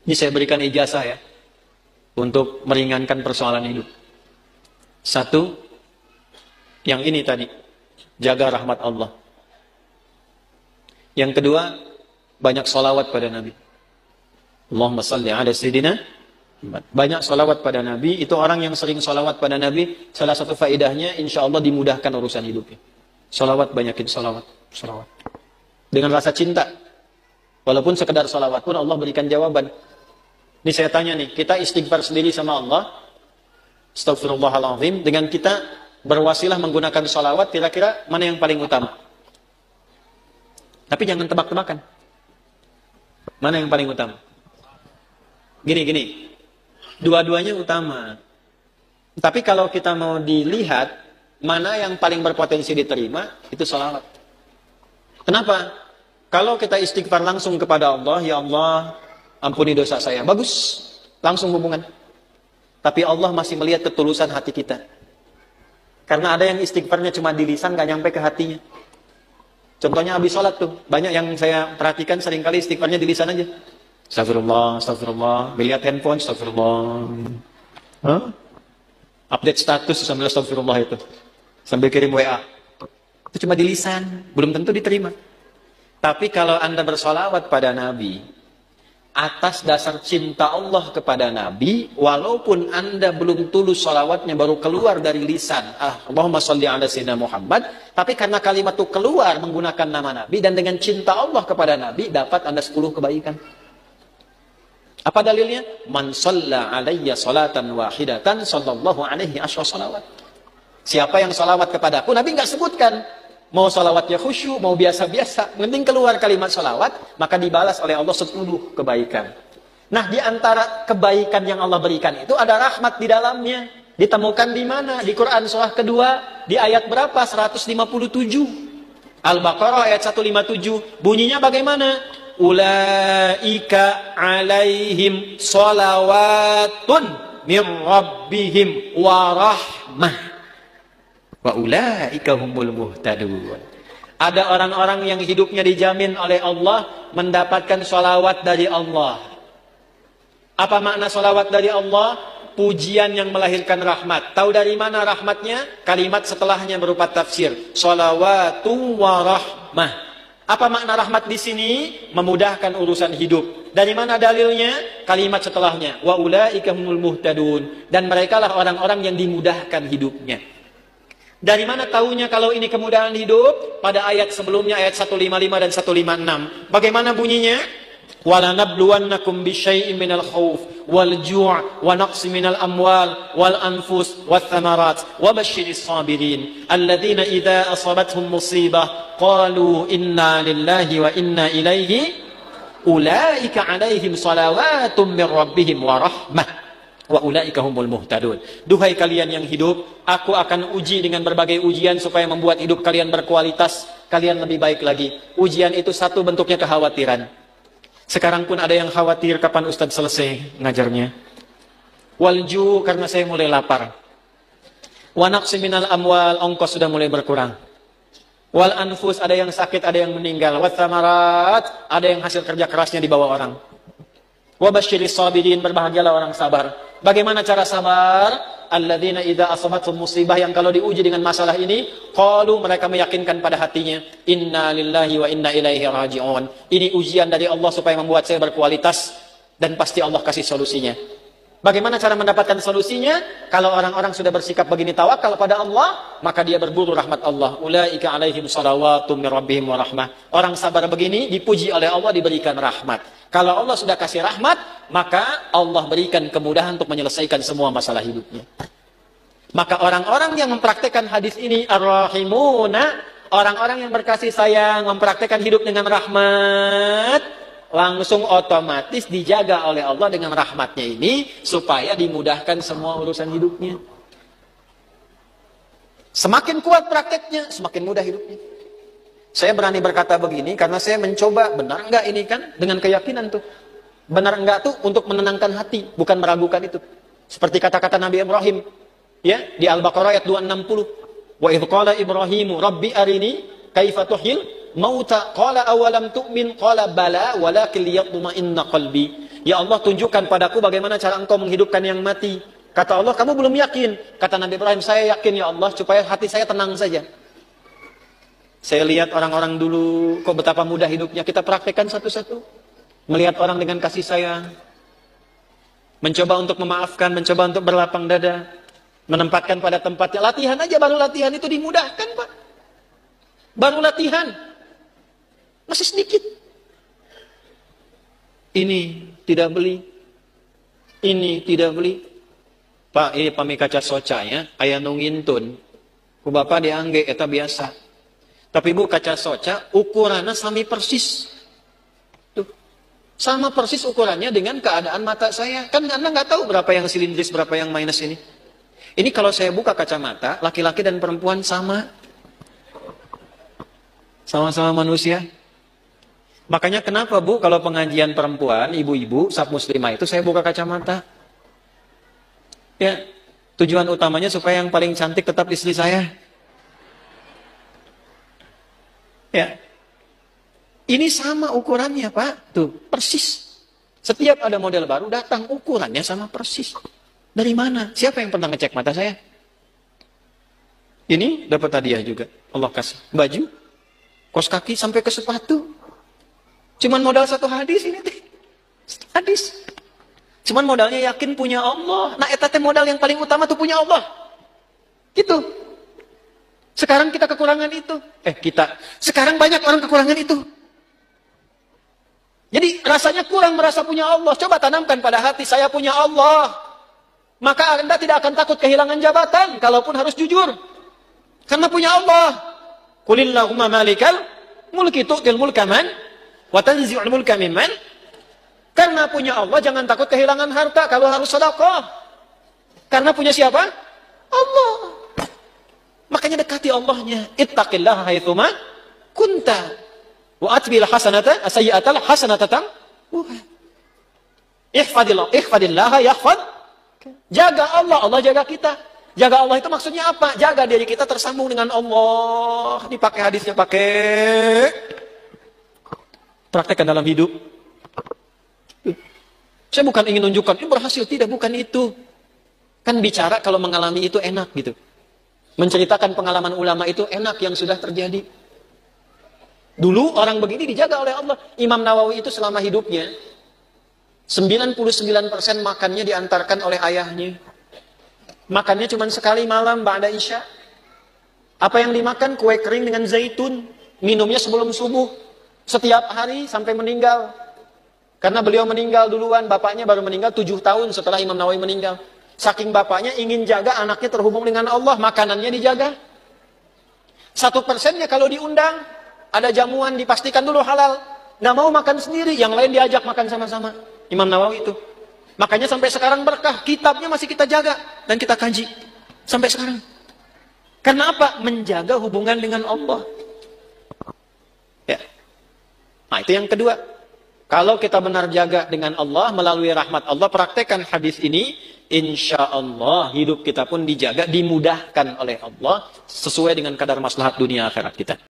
Ini saya berikan ijazah ya, untuk meringankan persoalan hidup. Satu, yang ini tadi, jaga rahmat Allah. Yang kedua, banyak salawat pada Nabi. Allahumma salli ala sayyidina Muhammad. Banyak salawat pada Nabi. Itu orang yang sering salawat pada Nabi, salah satu faedahnya insya Allah dimudahkan urusan hidupnya. Salawat, banyakin salawat. Salawat dengan rasa cinta. Walaupun sekedar salawat pun Allah berikan jawaban. Ini saya tanya nih, kita istighfar sendiri sama Allah, astagfirullahaladzim, dengan kita berwasilah menggunakan salawat, kira-kira mana yang paling utama? Tapi jangan tebak-tebakan. Mana yang paling utama? Gini. Dua-duanya utama. Tapi kalau kita mau dilihat, mana yang paling berpotensi diterima, itu salawat. Kenapa? Kalau kita istighfar langsung kepada Allah, ya Allah, ampuni dosa saya. Bagus. Langsung hubungan. Tapi Allah masih melihat ketulusan hati kita. Karena ada yang istighfarnya cuma di lisan, gak nyampe ke hatinya. Contohnya habis sholat tuh. Banyak yang saya perhatikan seringkali istighfarnya di lisan aja. Astagfirullah, astagfirullah. Melihat handphone, astagfirullah. Update status sambil astagfirullah itu. Sambil kirim WA. Itu cuma di lisan. Belum tentu diterima. Tapi kalau Anda bersolawat pada Nabi, atas dasar cinta Allah kepada Nabi, walaupun Anda belum tulus solawatnya, baru keluar dari lisan, Allahumma sholli ala sayyidina Muhammad, tapi karena kalimat itu keluar menggunakan nama Nabi, dan dengan cinta Allah kepada Nabi, dapat Anda 10 kebaikan. Apa dalilnya? Man shalla alayya salatan wahidatan sallallahu alaihi asyra salawat. Siapa yang salawat kepadaku, Nabi nggak sebutkan. Mau salawatnya khusyuk, mau biasa-biasa, penting keluar kalimat salawat, maka dibalas oleh Allah 10 kebaikan. Nah, di antara kebaikan yang Allah berikan itu ada rahmat di dalamnya. Ditemukan di mana? Di Quran surah kedua, di ayat berapa? 157. Al-Baqarah ayat 157. Bunyinya bagaimana? Ulaika alaihim salawatun min rabbihim wa rahmah. Wa ulaika humul muhtadun. Ada orang-orang yang hidupnya dijamin oleh Allah mendapatkan salawat dari Allah. Apa makna salawat dari Allah? Pujian yang melahirkan rahmat. Tahu dari mana rahmatnya? Kalimat setelahnya berupa tafsir. Salawatu wa rahmah. Apa makna rahmat di sini? Memudahkan urusan hidup. Dari mana dalilnya? Kalimat setelahnya. Wa ulaika humul muhtadun. Dan merekalah orang-orang yang dimudahkan hidupnya. Dari mana tahunya kalau ini kemudahan hidup? Pada ayat sebelumnya, ayat 155 dan 156. Bagaimana bunyinya? وَلَنَبْلُوَنَّكُمْ بِشَيْءٍ مِنَ الْخَوْفِ وَالْجُوعِ وَنَقْصٍ مِنَ الْأَمْوَالِ وَالْأَنْفُسِ وَالثَّمَرَاتِ وَبَشِّرِ الصَّابِرِينَ الَّذِينَ إِذَا أَصَابَتْهُمْ مُصِيبَةٌ قَالُوا إِنَّا لِلَّهِ وَإِنَّا إِلَيْهِ أُولَئِكَ عَلَيْهِمْ صَلَوَاتٌ مِّن رَّبِّهِمْ وَرَحْمَةٌ wa ulaika humul muhtadun. Duhai kalian yang hidup, aku akan uji dengan berbagai ujian supaya membuat hidup kalian berkualitas, kalian lebih baik lagi. Ujian itu satu bentuknya kekhawatiran. Sekarang pun ada yang khawatir kapan Ustadz selesai ngajarnya. Walju, karena saya mulai lapar. Wa naqsi minal amwal, ongkos sudah mulai berkurang. Wal anfus, ada yang sakit, ada yang meninggal. Wa thamarat, ada yang hasil kerja kerasnya dibawa orang. Wa basyiris sabirin, berbahagialah orang sabar. Bagaimana cara sabar? Alladzina idza asabatuhum musibah, yang kalau diuji dengan masalah ini, qalu, mereka meyakinkan pada hatinya, inna lillahi wa inna ilaihi raji'un. Ini ujian dari Allah supaya membuat saya berkualitas, dan pasti Allah kasih solusinya. Bagaimana cara mendapatkan solusinya? Kalau orang-orang sudah bersikap begini tawakal pada Allah, maka dia berburu rahmat Allah. Ulaika alaihim salawatum min rabbihim wa rahmah. Orang sabar begini dipuji oleh Allah, diberikan rahmat. Kalau Allah sudah kasih rahmat, maka Allah berikan kemudahan untuk menyelesaikan semua masalah hidupnya. Maka orang-orang yang mempraktekkan hadis ini, ar-rahimuna, orang-orang yang berkasih sayang, mempraktekkan hidup dengan rahmat, langsung otomatis dijaga oleh Allah dengan rahmatnya ini, supaya dimudahkan semua urusan hidupnya. Semakin kuat prakteknya, semakin mudah hidupnya. Saya berani berkata begini karena saya mencoba, benar enggak ini kan, dengan keyakinan tuh. Benar enggak tuh untuk menenangkan hati, bukan meragukan itu. Seperti kata-kata Nabi Ibrahim, ya, di Al-Baqarah ayat 260. Wa idh qala Ibrahimu rabbi arini kaifa tuhyil mauta qala awalam tu'min qala bala walakin liyatma'inna qalbi. Ya Allah, tunjukkan padaku bagaimana cara engkau menghidupkan yang mati. Kata Allah, kamu belum yakin. Kata Nabi Ibrahim, saya yakin ya Allah, supaya hati saya tenang saja. Saya lihat orang-orang dulu, kok betapa mudah hidupnya. Kita praktekkan satu-satu. Melihat orang dengan kasih sayang. Mencoba untuk memaafkan, mencoba untuk berlapang dada. Menempatkan pada tempatnya. Latihan aja, baru latihan itu dimudahkan, Pak. Baru latihan. Masih sedikit. Ini tidak beli. Ini tidak beli. Pak, ini pami kaca soca ya. Aya nu ngintun. Ku bapak diangge, eta biasa. Tapi bu, kaca soca ukurannya sami persis. Tuh. Sama persis ukurannya dengan keadaan mata saya. Kan Anda nggak tahu berapa yang silindris, berapa yang minus ini. Ini kalau saya buka kacamata, laki-laki dan perempuan sama. Sama-sama manusia. Makanya kenapa bu, kalau pengajian perempuan, ibu-ibu, sab muslimah itu saya buka kacamata. Ya, tujuan utamanya supaya yang paling cantik tetap istri saya. Ya, ini sama ukurannya Pak, tuh persis. Setiap ada model baru datang ukurannya sama persis. Dari mana? Siapa yang pernah ngecek mata saya? Ini dapat hadiah juga. Allah kasih baju, kos kaki sampai ke sepatu. Cuman modal satu hadis ini teh. Hadis. Cuman modalnya yakin punya Allah. Nah, eta teh modal yang paling utama tuh punya Allah. Gitu. Sekarang kita kekurangan itu. Sekarang banyak orang kekurangan itu. Jadi rasanya kurang merasa punya Allah. Coba tanamkan pada hati, saya punya Allah. Maka Anda tidak akan takut kehilangan jabatan. Kalaupun harus jujur. Karena punya Allah. Qulillahumma malikal mulki tu'til mulka man wa tanzi'ul mulka mimman. Karena punya Allah jangan takut kehilangan harta kalau harus sedekah. Karena punya siapa? Allah. Makanya dekati Allahnya. Ittaqillaha haitsuma kunta wa atbil hasanata sayyi'atal hasanata ihfadillaha yahfad. Jaga Allah, Allah jaga kita. Jaga Allah itu maksudnya apa? Jaga diri kita tersambung dengan Allah. Dipakai hadisnya, pakai. Praktekkan dalam hidup. Saya bukan ingin nunjukkan, ini berhasil. Tidak, bukan itu. Kan bicara kalau mengalami itu enak gitu. Menceritakan pengalaman ulama itu enak yang sudah terjadi. Dulu orang begini dijaga oleh Allah. Imam Nawawi itu selama hidupnya, 99% makannya diantarkan oleh ayahnya. Makannya cuma sekali malam, ba'da isya. Apa yang dimakan? Kue kering dengan zaitun. Minumnya sebelum subuh. Setiap hari sampai meninggal. Karena beliau meninggal duluan, bapaknya baru meninggal 7 tahun setelah Imam Nawawi meninggal. Saking bapaknya ingin jaga anaknya terhubung dengan Allah, makanannya dijaga. 1%-nya kalau diundang, ada jamuan dipastikan dulu halal. Nggak mau makan sendiri, yang lain diajak makan sama-sama. Imam Nawawi itu. Makanya sampai sekarang berkah, kitabnya masih kita jaga dan kita kaji. Sampai sekarang. Karena apa? Menjaga hubungan dengan Allah. Ya. Nah, itu yang kedua. Kalau kita benar jaga dengan Allah melalui rahmat Allah, praktekkan hadis ini, insya Allah hidup kita pun dijaga, dimudahkan oleh Allah sesuai dengan kadar maslahat dunia akhirat kita.